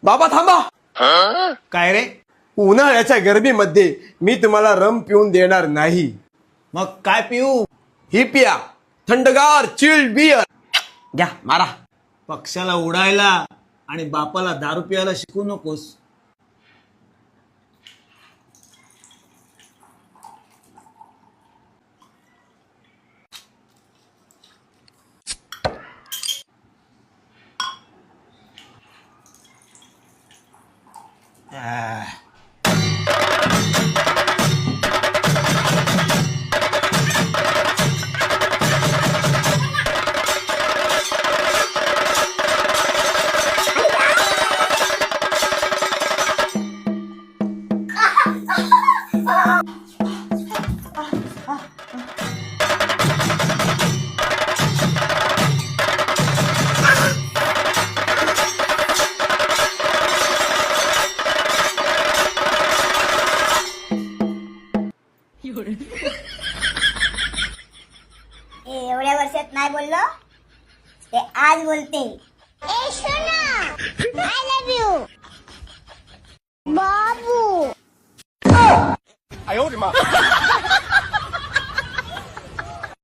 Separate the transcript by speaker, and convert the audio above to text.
Speaker 1: बाबा थांबा.
Speaker 2: काय रे?
Speaker 1: उन्हाळ्याच्या गरमीमध्ये मी तुम्हाला रम पिऊन देणार नाही.
Speaker 2: मग काय पिऊ?
Speaker 1: ही पिया, थंडगार चिल्ड बियर. घ्या मारा.
Speaker 2: पक्षाला उडायला आणि बापाला दारू पियाला शिकू नकोस.
Speaker 3: एवढ्या वर्षात नाही बोललो ते आज बोलते. ए सोना, आय लव्ह यू बाबू.